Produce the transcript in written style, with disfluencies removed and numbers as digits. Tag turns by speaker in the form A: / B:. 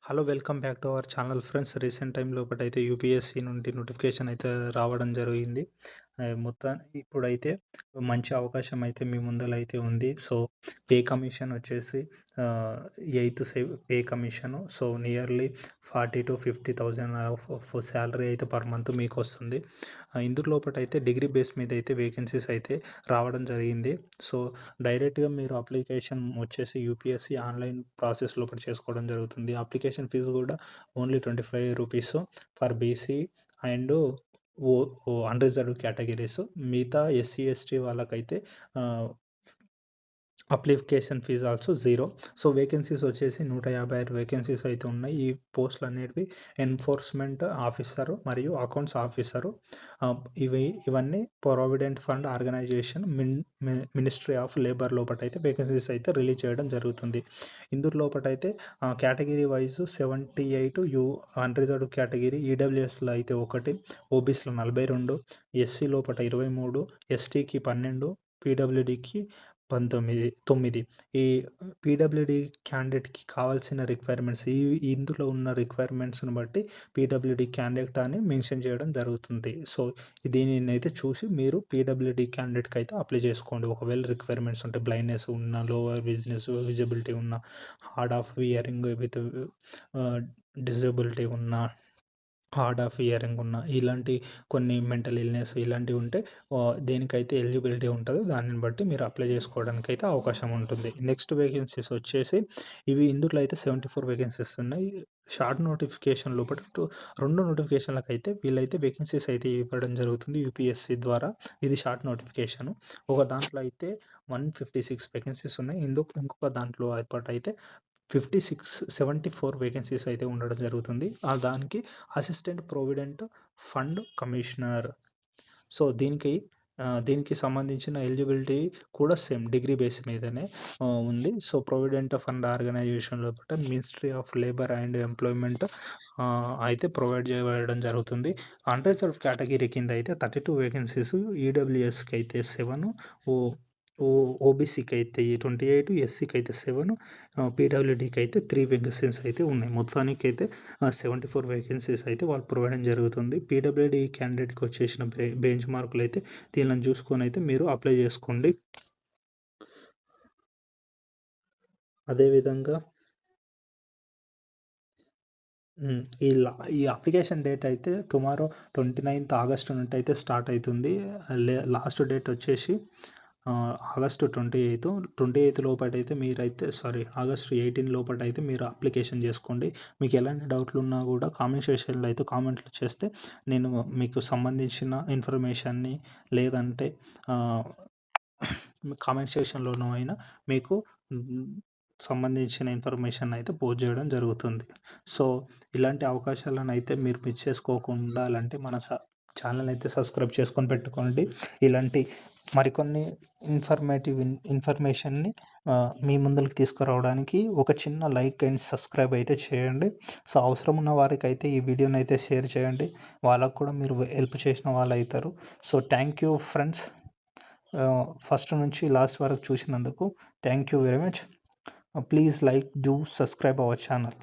A: Hello! Welcome back to our channel friends. Recent టైమ్‌లో ఒకటైతే UPSC నుండి నోటిఫికేషన్ అయితే రావడం జరిగింది. ఇప్పుడైతే మంచి అవకాశం అయితే మీ ముందలైతే ఉంది. సో, పే కమిషన్ వచ్చేసి eighth pay commission. So, nearly 40,000-50,000 of salary అయితే పర్ మంత్ మీకొస్తుంది. ఇందులోపటైతే డిగ్రీ బేస్ మీద అయితే వేకెన్సీస్ అయితే రావడం జరిగింది. సో, డైరెక్ట్‌గా మీరు అప్లికేషన్ వచ్చేసి యూపీఎస్‌సి ఆన్‌లైన్ ప్రాసెస్ లోపల చేసుకోవడం జరుగుతుంది. అప్లికేషన్ ఫీజు కూడా only ₹25 for BC and O O unreserved categories. మిగతా ఎస్సీ, ఎస్టీ వాళ్ళకైతే ఆహ్, application fee also zero. So, vacancies వచ్చేసి 156 వేకెన్సీస్ అయితే ఉన్నాయి. ఈ పోస్టులనేటివి ఎన్ఫోర్స్‌మెంట్ ఆఫీసర్ మరియు అకౌంట్స్ ఆఫీసరు. ఇవన్నీ provident fund organisation ministry of labour లోపటైతే వేకెన్సీస్ అయితే రిలీజ్ చేయడం జరుగుతుంది. ఇందులో లోపటైతే కేటగిరీ వైస్ 78 అన్‌రిజర్వ్డ్ కేటగిరీ ఈడబ్ల్యూఎస్‌లో అయితే 1, ఓబీసీలో 42, ఎస్సీ లోపట 23, ఎస్టీకి 12, పీడబ్ల్యూడీకి 9. ఈ పీడబ్ల్యూడీ క్యాండిడేట్‌కి కావాల్సిన రిక్వైర్మెంట్స్ ఇందులో ఉన్న రిక్వైర్మెంట్స్‌ని బట్టి పీడబ్ల్యూడీ క్యాండిడేట్ అని మెన్షన్ చేయడం జరుగుతుంది. సో, దీనినైతే చూసి మీరు పీడబ్ల్యూడీ క్యాండిడేట్‌కి అయితే అప్లై చేసుకోండి. ఒకవేళ రిక్వైర్మెంట్స్ ఉంటే బ్లైండ్‌నెస్ ఉన్న, లోవర్ విజిబిలిటీ ఉన్న, hard of hearing with disability ఉన్న, హార్డ్ ఆఫ్ హియరింగ్ ఉన్న, ఇలాంటి కొన్ని మెంటల్ ఇల్‌నెస్ ఇలాంటివి ఉంటే దేనికైతే ఎలిజిబిలిటీ ఉంటదో దానిని బట్టి మీరు అప్లై చేసుకోవడానికైతే అవకాశం ఉంటుంది. నెక్స్ట్ వేకెన్సీస్ వచ్చేసి ఇందులో అయితే 74 వేకెన్సీస్ ఉన్నాయి. షార్ట్ నోటిఫికేషన్ లోపల 2 నోటిఫికేషన్‌లకైతే వీళ్ళైతే వేకెన్సీస్ అయితే ఇవ్వడం జరుగుతుంది యూపీఎస్‌సి ద్వారా. ఇది షార్ట్ నోటిఫికేషను. ఒక దాంట్లో అయితే 156 వేకెన్సీస్ ఉన్నాయి. ఇంకొక దాంట్లో అయితే 74 వేకెన్సీస్ అయితే ఉండడం జరుగుతుంది. దానికి assistant provident fund commissioner. So, దీనికి సంబంధించిన ఎలిజిబిలిటీ కూడా సేమ్ డిగ్రీ బేస్ మీదనే ఉంది. సో, ప్రొవిడెంట్ ఫండ్ ఆర్గనైజేషన్ లోపల ministry of labour and employment అయితే ప్రొవైడ్ చేయడం జరుగుతుంది. అన్‌రిజర్వ్డ్ కేటగిరీ కింద అయితే 32 వేకెన్సీస్, ఈడబ్ల్యూఎస్‌కి అయితే 7, ఓ ఓ ఓబీసీకి అయితే 28, ఎస్సీకి అయితే 7, పీడబ్ల్యూడీకి అయితే 3 వేకెన్సీస్ అయితే ఉన్నాయి. మొత్తానికైతే 74 వేకెన్సీస్ అయితే వాళ్ళు ప్రొవైడింగ్ జరుగుతుంది. పీడబ్ల్యూడీ క్యాండిడేట్‌కి వచ్చేసిన బెంచ్ మార్కులు అయితే దీనిని చూసుకొని అయితే మీరు అప్లై చేసుకోండి. అదేవిధంగా ఈ అప్లికేషన్ డేట్ అయితే టుమారో 29th ఆగస్ట్ నుండి అయితే స్టార్ట్ అవుతుంది. లాస్ట్ డేట్ వచ్చేసి ఆగస్టు 28 లోపటైతే మీరైతే ఆగస్టు 18 లోపటైతే మీరు అప్లికేషన్ చేసుకోండి. మీకు ఎలాంటి డౌట్లు ఉన్నా కూడా కామెంట్ సెక్షన్‌లో అయితే కామెంట్లు చేస్తే నేను మీకు సంబంధించిన ఇన్ఫర్మేషన్‌ని లేదంటే కామెంట్ సెక్షన్‌లోనో అయినా మీకు సంబంధించిన ఇన్ఫర్మేషన్ అయితే పోస్ట్ చేయడం జరుగుతుంది. సో, ఇలాంటి అవకాశాలను అయితే మీరు మిస్ చేసుకోకుండా ఉండాలంటే మన ఛానల్ అయితే సబ్స్క్రైబ్ చేసుకొని పెట్టుకోండి. ఇలాంటి మరికొన్ని ఇన్ఫర్మేషన్‌ని మీ ముందలకి తీసుకురావడానికి ఒక చిన్న లైక్ అండ్ సబ్స్క్రైబ్ అయితే చేయండి. సో, అవసరం ఉన్న వారికైతే ఈ వీడియోని అయితే షేర్ చేయండి. వాళ్ళకు కూడా మీరు హెల్ప్ చేసిన వాళ్ళు అవుతారు. So, thank you friends. First నుంచి లాస్ట్ వరకు చూసినందుకు thank you very much. Please like, do subscribe our channel.